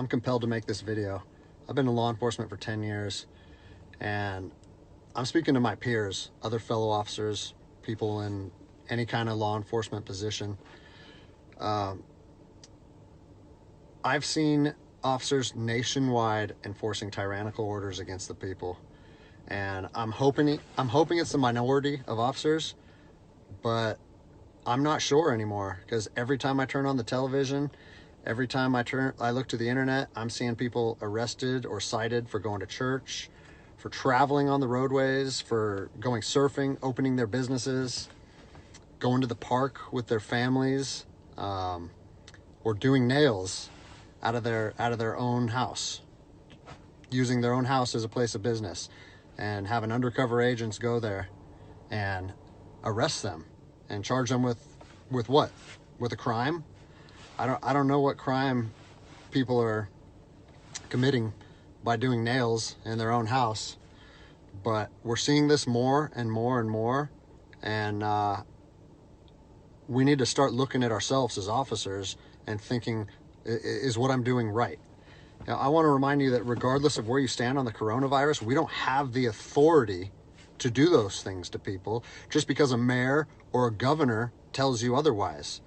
I'm compelled to make this video. I've been in law enforcement for 10 years, and I'm speaking to my peers, other fellow officers, people in any kind of law enforcement position. I've seen officers nationwide enforcing tyrannical orders against the people, and I'm hoping it's the minority of officers, but I'm not sure anymore, because every time I turn on the television, every time I look to the internet, I'm seeing people arrested or cited for going to church, for traveling on the roadways, for going surfing, opening their businesses, going to the park with their families, or doing nails out of their own house, using their own house as a place of business, and having undercover agents go there and arrest them and charge them with what? With a crime? I don't know what crime people are committing by doing nails in their own house, but we're seeing this more and more and more, and we need to start looking at ourselves as officers and thinking, is what I'm doing right? Now, I want to remind you that regardless of where you stand on the coronavirus, we don't have the authority to do those things to people just because a mayor or a governor tells you otherwise.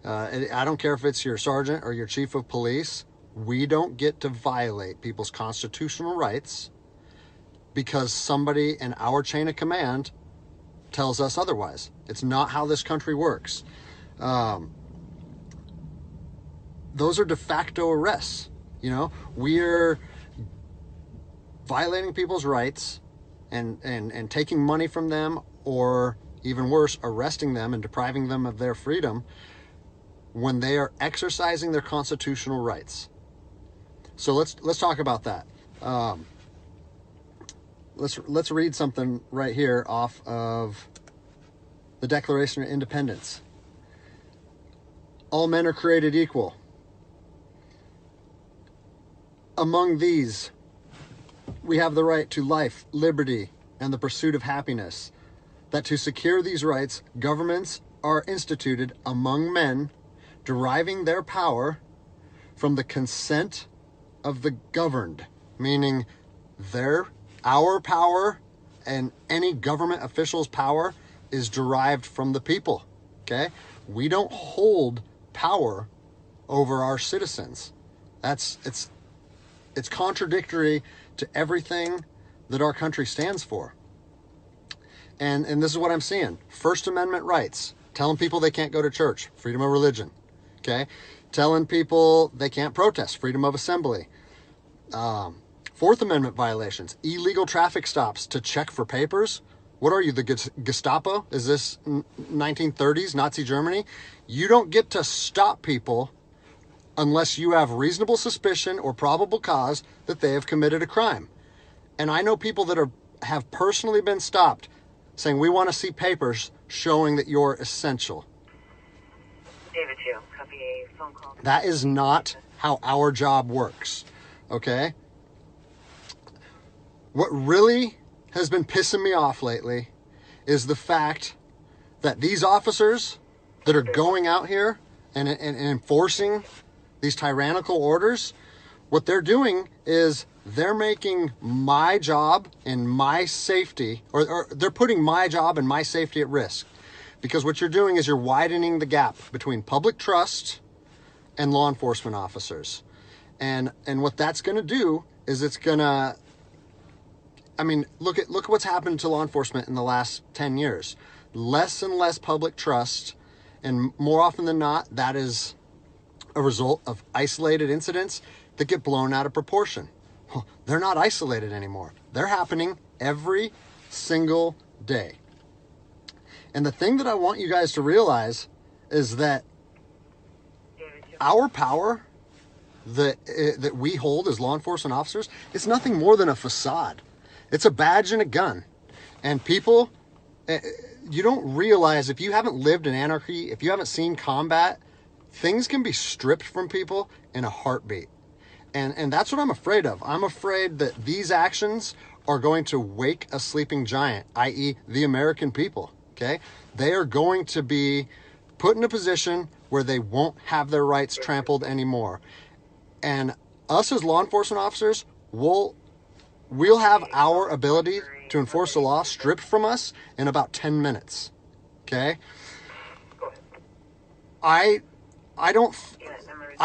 I don't care if it's your sergeant or your chief of police. We don't get to violate people's constitutional rights because somebody in our chain of command tells us otherwise. It's not how this country works. Those are de facto arrests. You know, we're violating people's rights and taking money from them, or even worse, arresting them and depriving them of their freedom when they are exercising their constitutional rights. So let's talk about that. Let's read something right here off of the Declaration of Independence. All men are created equal. Among these, we have the right to life, liberty, and the pursuit of happiness. That to secure these rights, governments are instituted among men, deriving their power from the consent of the governed, meaning our power and any government official's power is derived from the people. Okay? We don't hold power over our citizens. It's contradictory to everything that our country stands for. And this is what I'm seeing. First Amendment rights, telling people they can't go to church, freedom of religion. Okay? Telling people they can't protest, freedom of assembly. Fourth Amendment violations, illegal traffic stops to check for papers. What are you, the Gestapo? Is this 1930s Nazi Germany? You don't get to stop people unless you have reasonable suspicion or probable cause that they have committed a crime. And I know people that have personally been stopped saying, we want to see papers showing that you're essential. David 2, copy a phone call. That is not how our job works, okay? What really has been pissing me off lately is the fact that these officers that are going out here and enforcing these tyrannical orders, what they're doing is they're making my job and my safety, or they're putting my job and my safety at risk. Because what you're doing is you're widening the gap between public trust and law enforcement officers. And what that's going to do is it's going to, I mean, look at what's happened to law enforcement in the last 10 years. Less and less public trust, and more often than not, that is a result of isolated incidents that get blown out of proportion. Well, they're not isolated anymore. They're happening every single day. And the thing that I want you guys to realize is that our power that we hold as law enforcement officers is nothing more than a facade. It's a badge and a gun. And people, you don't realize, if you haven't lived in anarchy, if you haven't seen combat, things can be stripped from people in a heartbeat. And that's what I'm afraid of. I'm afraid that these actions are going to wake a sleeping giant, i.e. the American people. Okay? They are going to be put in a position where they won't have their rights trampled anymore. And us as law enforcement officers, we'll have our ability to enforce the law stripped from us in about 10 minutes. Okay? I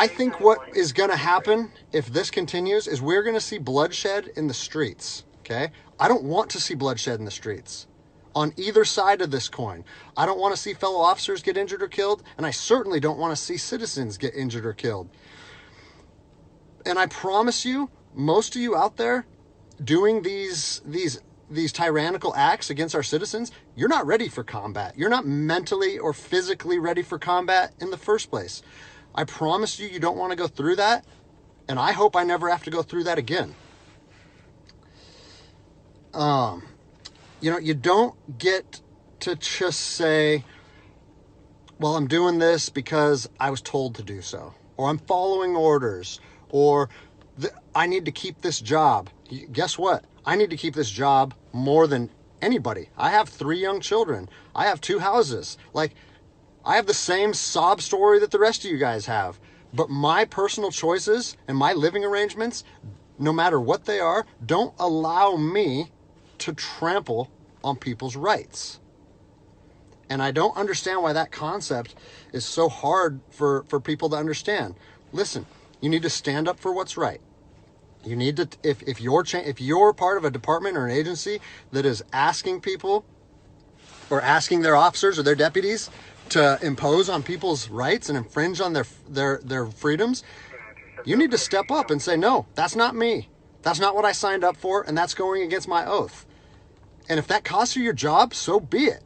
think what is going to happen if this continues is we're going to see bloodshed in the streets. Okay? I don't want to see bloodshed in the streets on either side of this coin. I don't want to see fellow officers get injured or killed, and I certainly don't want to see citizens get injured or killed. And I promise you, most of you out there doing these tyrannical acts against our citizens, you're not ready for combat. You're not mentally or physically ready for combat in the first place. I promise you, you don't want to go through that, and I hope I never have to go through that again. You don't get to just say, well, I'm doing this because I was told to do so, or I'm following orders, or I need to keep this job. Guess what? I need to keep this job more than anybody. I have 3 young children. I have 2 houses. Like, I have the same sob story that the rest of you guys have. But my personal choices and my living arrangements, no matter what they are, don't allow me to trample on people's rights. And I don't understand why that concept is so hard for people to understand. Listen, you need to stand up for what's right. You need to, if you're part of a department or an agency that is asking people or asking their officers or their deputies to impose on people's rights and infringe on their freedoms, you need to step up and say, no, that's not me. That's not what I signed up for, and that's going against my oath. And if that costs you your job, so be it.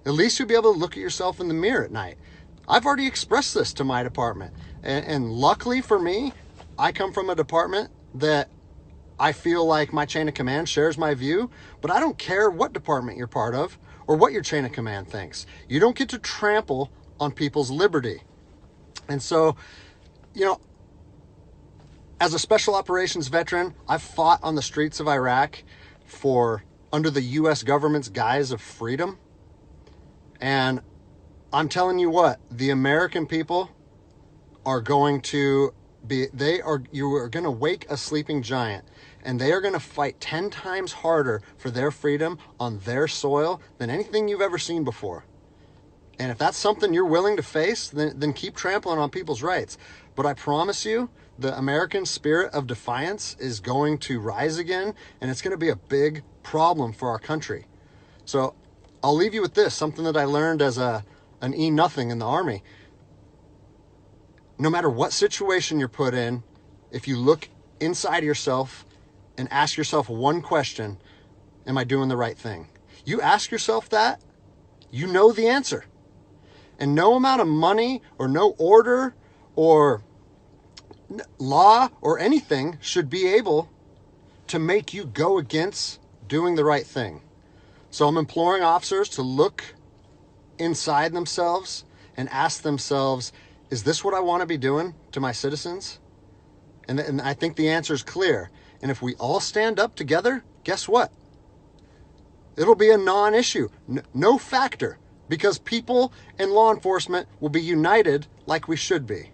At least you'll be able to look at yourself in the mirror at night. I've already expressed this to my department. And luckily for me, I come from a department that I feel like my chain of command shares my view, but I don't care what department you're part of or what your chain of command thinks. You don't get to trample on people's liberty. And so, as a special operations veteran, I've fought on the streets of Iraq under the U.S. government's guise of freedom. And I'm telling you what, the American people are going to you are going to wake a sleeping giant, and they are going to fight 10 times harder for their freedom on their soil than anything you've ever seen before. And if that's something you're willing to face, then keep trampling on people's rights. But I promise you, the American spirit of defiance is going to rise again, and it's going to be a big problem for our country. So I'll leave you with this, something that I learned as an E-nothing in the Army. No matter what situation you're put in, if you look inside yourself and ask yourself one question, am I doing the right thing? You ask yourself that, you know the answer. And no amount of money or no order or law or anything should be able to make you go against doing the right thing. So I'm imploring officers to look inside themselves and ask themselves, is this what I want to be doing to my citizens? And I think the answer is clear. And if we all stand up together, guess what? It'll be a non-issue, no factor, because people and law enforcement will be united like we should be.